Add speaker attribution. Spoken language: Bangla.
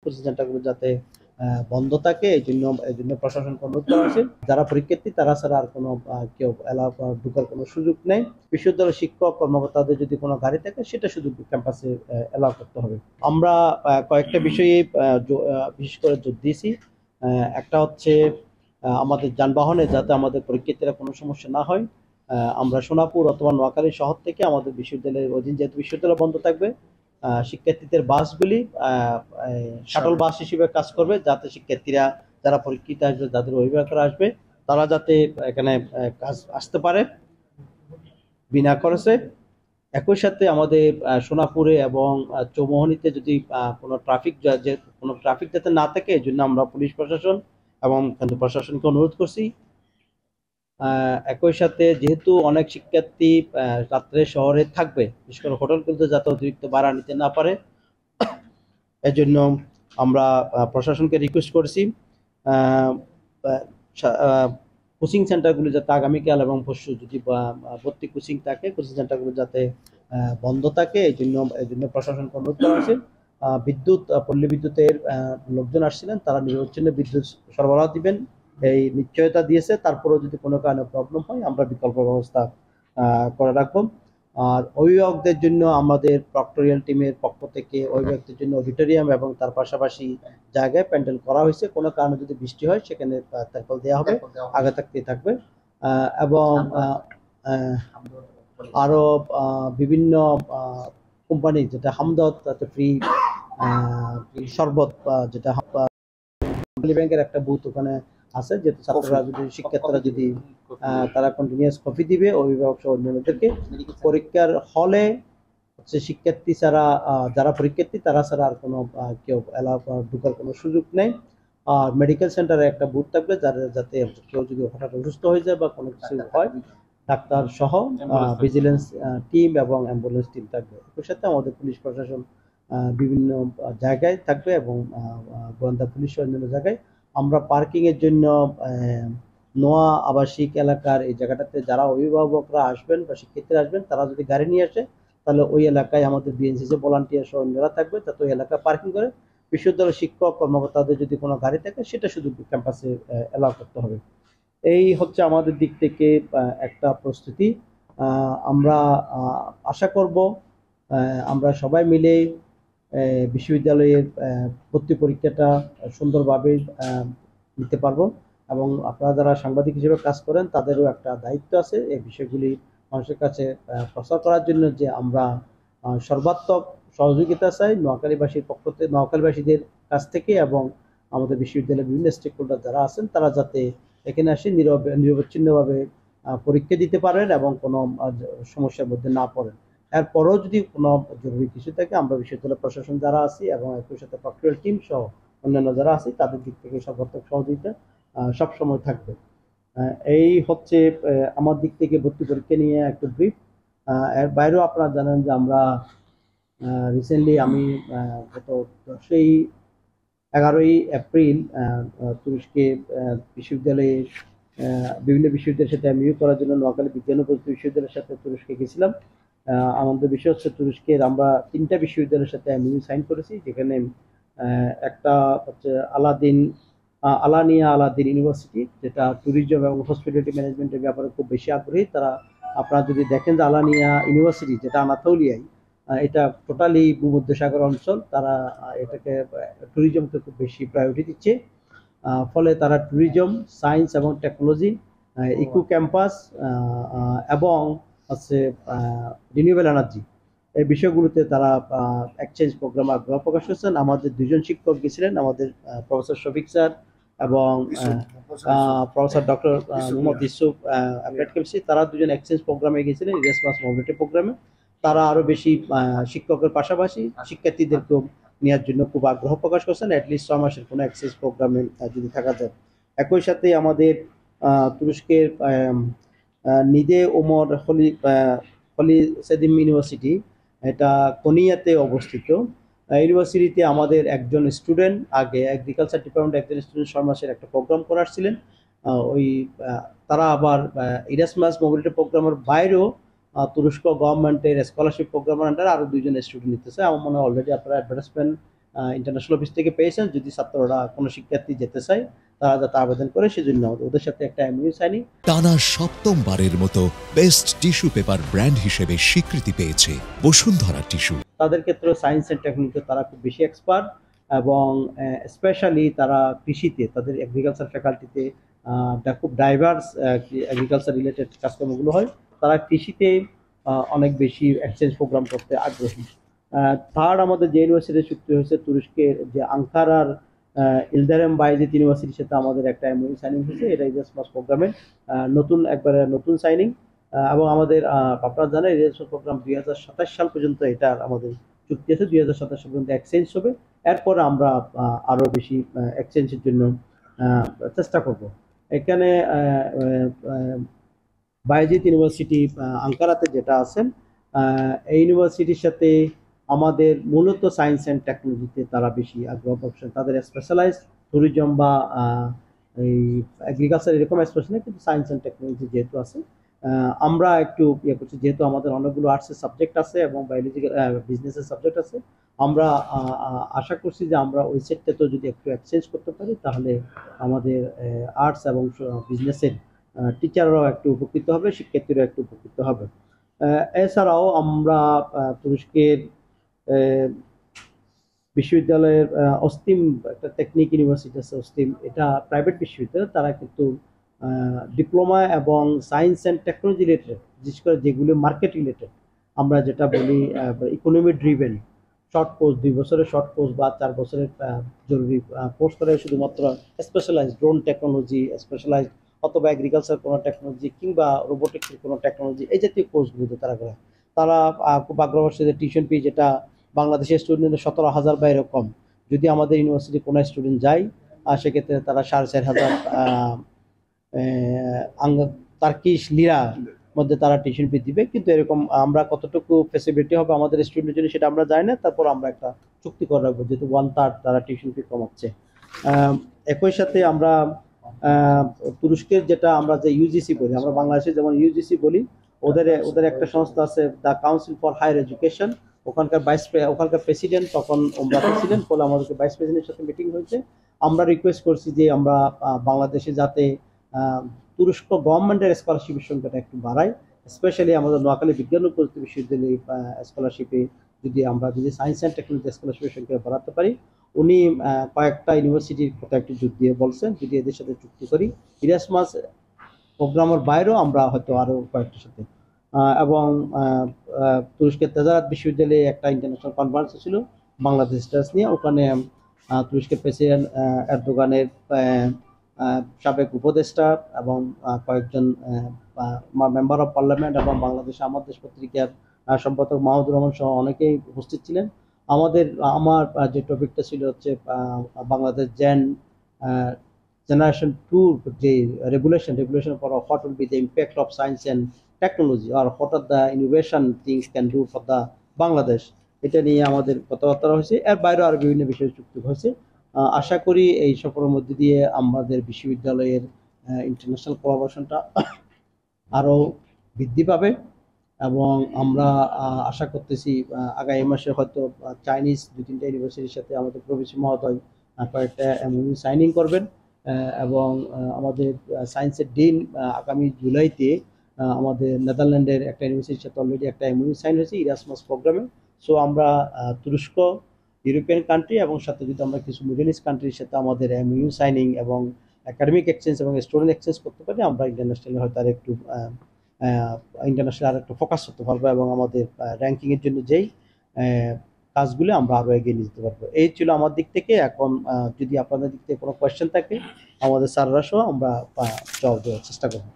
Speaker 1: কোচিং সেন্টারগুলো যাতে বন্ধ থাকে এই জন্য প্রশাসনকে অনুরোধ করা হয়েছে। যারা পরীক্ষার্থী তারা ছাড়া আর কোনো কেউ ঢোকার কোনো সুযোগ নেই। বিশ্ববিদ্যালয়ের শিক্ষক কর্মকর্তাদের যদি কোনো গাড়ি থাকে সেটা শুধু ক্যাম্পাসে এলাও করতে হবে। আমরা কয়েকটা বিষয়ে বিশেষ করে জোর দিয়েছি। একটা হচ্ছে আমাদের যানবাহনে যাতে আমাদের পরীক্ষার্থীরা কোনো সমস্যা না হয়। আমরা সোনাপুর অথবা নোয়াখালী শহর থেকে আমাদের বিশ্ববিদ্যালয়ের অধীন যেহেতু বিশ্ববিদ্যালয় বন্ধ থাকবে, শিক্ষার্থীদের বাসগুলি শাটল বাস হিসেবে কাজ করবে, যাতে শিক্ষার্থীরা যারা পরীক্ষিত আসবে, যাদের অভিভাবকরা আসবে, তারা যাতে এখানে কাজ আসতে পারে বিনা খরচে। একই সাথে আমাদের সোনাপুরে এবং চৌমোহনীতে যদি কোনো ট্রাফিক যাতে না থাকে, এই জন্য আমরা পুলিশ প্রশাসন এবং কেন্দ্র প্রশাসনকে অনুরোধ করছি। একই সাথে যেহেতু অনেক শিক্ষার্থী রাত্রে শহরে থাকবে, বিশেষ করে হোটেলগুলোতে যাতে অতিরিক্ত ভাড়া নিতে না পারে, এজন্য আমরা প্রশাসনকে রিকোয়েস্ট করেছি কোচিং সেন্টারগুলো যাতে আগামীকাল এবং পরশু যদি ভর্তি কোচিং থাকে, কোচিং সেন্টারগুলো যাতে বন্ধ থাকে, এই জন্য প্রশাসনকে অনুরোধ করা হয়েছে। পল্লী বিদ্যুতের লোকজন আসছিলেন, তারা নিরবচ্ছিন্ন বিদ্যুৎ সরবরাহ দিবেন এই নিশ্চয়তা দিয়েছে। তারপরেও যদি কোনো কারণে প্রবলেম হয় আমরা বিকল্প ব্যবস্থা করে রাখবো। আর অভিভাবকদের জন্য আমাদের প্রক্টোরিয়াল টিমের পক্ষ থেকে অভিভাবকদের জন্য অডিটোরিয়াম এবং তার পাশাপাশি জায়গায় প্যান্ডেল করা হয়েছে। কোনো কারণে যদি বৃষ্টি হয় সেখানে তারপর দেওয়া হবে, আগে থাকতেই থাকবে। এবং আরো বিভিন্ন কোম্পানি যেটা হামদর্দ ফ্রি শরবত, যেটা ব্যাংকের একটা বুথ ওখানে আছে, যেহেতু ছাত্ররা যদি শিক্ষার্থীরা যদি তারা কন্টিনিউয়াস কফি দিবে অভিভাবক সহ অন্যান্যদেরকে। পরীক্ষার হলে হচ্ছে শিক্ষার্থী ছাড়া যারা পরীক্ষার্থী তারা ছাড়া আর কোনো কেউ ঢোকার কোনো সুযোগ নেই। আর মেডিকেল সেন্টারে একটা বুথ থাকবে, যাতে কেউ যদি হঠাৎ অসুস্থ হয়ে যায় বা কোনো কিছু হয়, ডাক্তার সহ ভিজিলেন্স টিম এবং অ্যাম্বুলেন্স টিম থাকবে। এর সাথে আমাদের পুলিশ প্রশাসন বিভিন্ন জায়গায় থাকবে এবং গোয়েন্দা পুলিশ অন্যান্য জায়গায়। আমরা পার্কিং এর জন্য নোয়া আবাসিক এলাকার এই জায়গাটাতে যারা অভিভাবকরা আসবেন বা শিক্ষার্থীরা আসবেন, তারা যদি গাড়ি নিয়ে আসে তাহলে ওই এলাকায় আমাদের বিএনসিসি ভলান্টিয়ার সহ অন্যরা থাকবে, যাতে ওই এলাকায় পার্কিং করে বিশ্ববিদ্যালয়ের শিক্ষক কর্মকর্তাদের যদি কোনো গাড়ি থাকে সেটা শুধু ক্যাম্পাসে এলাও করতে হবে। এই হচ্ছে আমাদের দিক থেকে একটা প্রস্তুতি। আমরা আশা করব আমরা সবাই মিলে বিশ্ববিদ্যালয়ের ভর্তি পরীক্ষাটা সুন্দরভাবে নিতে পারবো। এবং আপনারা যারা সাংবাদিক হিসেবে কাজ করেন তাদেরও একটা দায়িত্ব আছে এই বিষয়গুলি মানুষের কাছে প্রচার করার জন্য, যে আমরা সর্বাত্মক সহযোগিতা চাই নোয়াখালীবাসীদের কাছ থেকে, এবং আমাদের বিশ্ববিদ্যালয়ের বিভিন্ন স্টেক হোল্ডার যারা আছেন তারা যাতে এখানে আসে নিরবচ্ছিন্নভাবে পরীক্ষা দিতে পারেন এবং কোনো সমস্যার মধ্যে না পড়েন। এরপরেও যদি কোনো জরুরি কিছু থাকে, আমরা বিশ্ববিদ্যালয় প্রশাসন যারা আছি এবং একই সাথে প্রক্টোরিয়াল টিম সহ অন্যান্য যারা আছি তাদের দিক থেকে সর্বাত্মক সহযোগিতা সবসময় থাকবে। এই হচ্ছে আমার দিক থেকে ভর্তি পরীক্ষা নিয়ে একটু ব্রিফ। এর বাইরেও আপনারা জানেন যে আমরা রিসেন্টলি আমি গত 11ই এপ্রিল তুরস্কে বিভিন্ন বিশ্ববিদ্যালয়ের সাথে এমইউ করার জন্য নোয়াখালী বিজ্ঞান ও প্রযুক্তি বিশ্ববিদ্যালয়ের সাথে তুরস্কে গেছিলাম। আমাদের বিষয় হচ্ছে তুরস্কের আমরা 3টা বিশ্ববিদ্যালয়ের সাথে এমইউ সাইন করেছি, যেখানে একটা হচ্ছে আলানিয়া আলাদিন ইউনিভার্সিটি, যেটা ট্যুরিজম এবং হসপিটালিটি ম্যানেজমেন্টের ব্যাপারে খুব বেশি আগ্রহী। তারা আপনারা যদি দেখেন যে আলানিয়া ইউনিভার্সিটি যেটা আনাতোলিয়ায়, এটা টোটালি ভূমধ্যসাগর অঞ্চল, তারা এটাকে ট্যুরিজমকে খুব বেশি প্রায়োরিটি দিচ্ছে। ফলে তারা ট্যুরিজম, সায়েন্স এবং টেকনোলজি, ইকো ক্যাম্পাস এবং হচ্ছে রিনিউয়েবল এনার্জি এই বিষয়গুলোতে তারা এক্সচেঞ্জ প্রোগ্রাম আগ্রহ প্রকাশ করেছেন। আমাদের 2জন শিক্ষক গেছিলেন, আমাদের প্রফেসর শফিক স্যার এবং professor doctor Mohammad Yusuf applied chemistry, তারা 2জন এক্সচেঞ্জ প্রোগ্রামে গেছিলেন, ইরাসমাস মোবিলিটি প্রোগ্রামে। তারা আরো বেশি শিক্ষকের পাশাপাশি শিক্ষার্থীদেরকেও নেওয়ার জন্য খুব আগ্রহ প্রকাশ করছেন, অ্যাটলিস্ট 6 মাসের কোনো এক্সচেঞ্জ প্রোগ্রামে যদি থাকা যায়। একই সাথে আমাদের তুরস্কের নিদে ওমর হলি সেদিম ইউনিভার্সিটি, এটা কোনিয়াতে অবস্থিত। ইউনিভার্সিটিতে আমাদের একজন স্টুডেন্ট আগে এগ্রিকালচার ডিপার্টমেন্ট একজন স্টুডেন্ট 6 মাসের একটা প্রোগ্রাম করাচ্ছিলেন। তারা আবার ইরাসমাস মোবিলিটি প্রোগ্রামের বাইরেও তুরস্ক গভর্নমেন্টের স্কলারশিপ প্রোগ্রামের আন্ডারে আরো 2জন স্টুডেন্ট নিতেছে। আমার মনে হয় অলরেডি আপনারা অ্যাডভার্টাইজমেন্ট ইন্টারন্যাশনাল অফিস থেকে পেয়েছেন। যদি ছাত্ররা কোনো শিক্ষার্থী যেতে চায় তারা যাতে আবেদন করে, সেজন্য ওদের সাথে একটা এমওইউ সাইনিং।
Speaker 2: টানা সপ্তমবারের মতো বেস্ট টিস্যু পেপার ব্র্যান্ড হিসেবে স্বীকৃতি পেয়েছে বসুন্ধরা টিস্যু।
Speaker 1: তাদের ক্ষেত্রে সায়েন্স অ্যান্ড টেকনোলজিতে তারা খুব বেশি এক্সপার্ট, এবং স্পেশালি তারা কৃষিতে, তাদের এগ্রিকালচার ফ্যাকাল্টিতে খুব ডাইভার্স এগ্রিকালচার রিলেটেড কাজকর্মগুলো হয়। তারা কৃষিতে অনেক বেশি এক্সচেঞ্জ প্রোগ্রাম করতে আগ্রহী। থার্ড, আমাদের যে ইউনিভার্সিটি চুক্তি হয়েছে তুরস্কের যে আঙ্কারার ইলদারেম বাইজিদ ইউনিভার্সিটির সাথে আমাদের একটা এমওইউ সাইনিং হয়েছে। এটা ইরাসমাস প্রোগ্রামের নতুন সাইনিং। এবং আমাদের আপনারা জানেন ইরাসমাস প্রোগ্রাম 2027 সাল পর্যন্ত এটা আমাদের চুক্তি আছে। 2027 সাল পর্যন্ত এক্সচেঞ্জ হবে। এরপরে আমরা আরো বেশি এক্সচেঞ্জের জন্য চেষ্টা করব। এখানে বাইজিদ ইউনিভার্সিটি আঙ্কারাতে যেটা আছেন, এই ইউনিভার্সিটির সাথে আমাদের মূলত সায়েন্স অ্যান্ড টেকনোলজিতে তারা বেশি আগ্রহ পাচ্ছেন। তাদের স্পেশালাইজ ট্যুরিজম বা এই এগ্রিকালচার এরকম স্পেশাল নেই, কিন্তু সায়েন্স অ্যান্ড টেকনোলজি যেহেতু আছে, আমরা একটু ইয়ে করছি। যেহেতু আমাদের অনেকগুলো আর্টসের সাবজেক্ট আছে এবং বায়োলজিক্যাল বিজনেসের সাবজেক্ট আছে, আমরা আশা করছি যে আমরা ওই সেটটাতে যদি একটু এক্সচেঞ্জ করতে পারি তাহলে আমাদের আর্টস এবং বিজনেসের টিচাররাও একটু উপকৃত হবে, শিক্ষার্থীরাও একটু উপকৃত হবে। এছাড়াও আমরা তুরস্কের বিশ্ববিদ্যালয়ের অস্তিম একটা টেকনিক ইউনিভার্সিটি আছে, অস্তিম, এটা প্রাইভেট বিশ্ববিদ্যালয়। তারা কিন্তু ডিপ্লোমা এবং সায়েন্স অ্যান্ড টেকনোলজি রিলেটেড, বিশেষ করে যেগুলো মার্কেট রিলেটেড, আমরা যেটা বলি ইকোনমি ড্রিভেন শর্ট কোর্স, 2 বছরের শর্ট কোর্স বা 4 বছরের জরুরি কোর্স করে শুধুমাত্র স্পেশালাইজড ড্রোন টেকনোলজি, স্পেশালাইজড অথবা এগ্রিকালচার কোনো টেকনোলজি কিংবা রোবোটিক্সের কোনো টেকনোলজি, এই জাতীয় কোর্সগুলোতে তারা করে। তারা খুব আগ্রহের সাথে টিউশন ফি, যেটা বাংলাদেশের স্টুডেন্টের 17,000 বা এরকম, যদি আমাদের ইউনিভার্সিটি কোনো স্টুডেন্ট যায় সেক্ষেত্রে তারা 4,500 তার্কিশ লিরা মধ্যে তারা টিউশন ফি দিবে। কিন্তু এরকম আমরা কতটুকু ফেসিলিটি হবে আমাদের স্টুডেন্টের জন্য সেটা আমরা জানি না। তারপর আমরা একটা চুক্তি করে রাখবো, যেহেতু 1/3 তারা টিউশন ফি কমাচ্ছে। একই সাথে আমরা তুরস্কের যেটা আমরা যে ইউজিসি বলি, আমরা বাংলাদেশে যেমন ইউজিসি বলি, ওদের একটা সংস্থা আছে the council for higher education. ওখানকার প্রেসিডেন্ট, তখন ওমরা প্রেসিডেন্ট বলে আমাদেরকে ভাইস প্রেসিডেন্টের সাথে মিটিং হয়েছে। আমরা রিকোয়েস্ট করছি যে আমরা বাংলাদেশে যাতে তুরস্ক গভর্নমেন্টের স্কলারশিপের সংখ্যাটা একটু বাড়াই, স্পেশালি আমাদের নোয়াখালী বিজ্ঞান ও প্রযুক্তি বিশ্ববিদ্যালয় স্কলারশিপে যদি সায়েন্স অ্যান্ড টেকনোলজি স্কলারশিপের সংখ্যা বাড়াতে পারি। উনি কয়েকটা ইউনিভার্সিটির কথা একটু জোর দিয়ে বলছেন, যদি এদের সাথে চুক্তি করি ইরাসমাস প্রোগ্রামের বাইরেও আমরা হয়তো আরও কয়েকটার সাথে। এবং তুরস্কের তেজারাত বিশ্ববিদ্যালয়ে একটা ইন্টারন্যাশনাল কনফারেন্স ছিল বাংলাদেশ স্টাস নিয়ে। ওখানে তুরস্কের প্রেসিডেন্ট এরদোগানের সাবেক উপদেষ্টা এবং কয়েকজন মেম্বার অফ পার্লামেন্ট এবং বাংলাদেশ আমার দেশ পত্রিকার সম্পাদক মাহমুদুর রহমান সহ অনেকেই উপস্থিত ছিলেন। আমার যে টপিকটা ছিল হচ্ছে বাংলাদেশ জেনারেশন 2 যে regulation for what will be the impact of science and technology আর what are the innovation things can do for the Bangladesh, এটা নিয়ে আমাদের কথাবার্তা হয়েছে। এর বাইরেও আরও বিভিন্ন বিষয়ে চুক্তি হয়েছে। আশা করি এই সফরের মধ্যে দিয়ে আমাদের বিশ্ববিদ্যালয়ের ইন্টারন্যাশনাল কোলাবোরেশনটা আরও বৃদ্ধি পাবে, এবং আমরা আশা করতেছি আগামী মাসে হয়তো চাইনিজ 2-3টা ইউনিভার্সিটির সাথে আমাদের প্রফেসর মহোদয় কয়েকটা এমওইউ সাইনিং করবেন। এবং আমাদের সায়েন্সের ডিন আগামী জুলাইতে আমাদের নেদারল্যান্ডের একটা ইউনিভার্সিটির সাথে অলরেডি একটা এমওইউ সাইন হয়েছে ইরাসমাস প্রোগ্রামে। সো আমরা তুরস্ক, ইউরোপিয়ান কান্ট্রি এবং সাথে যদি আমরা কিছু মিডল ইস্ট কান্ট্রির সাথে আমাদের এমওইউ সাইনিং এবং একাডেমিক এক্সচেঞ্জ এবং স্টুডেন্ট এক্সচেঞ্জ করতে পারি, আমরা ইন্টারন্যাশনালি হয়তো আর একটু ফোকাস করতে পারবো এবং আমাদের র্যাঙ্কিংয়ের জন্য যেই কাজগুলো আমরা আরও এগিয়ে নিয়ে যেতে পারবো। এই ছিল আমার দিক থেকে। এখন যদি আপনাদের দিক থেকে কোনো কোয়েশ্চেন থাকে আমাদের স্যাররা সহ আমরা জবাব দেওয়ার চেষ্টা করবো।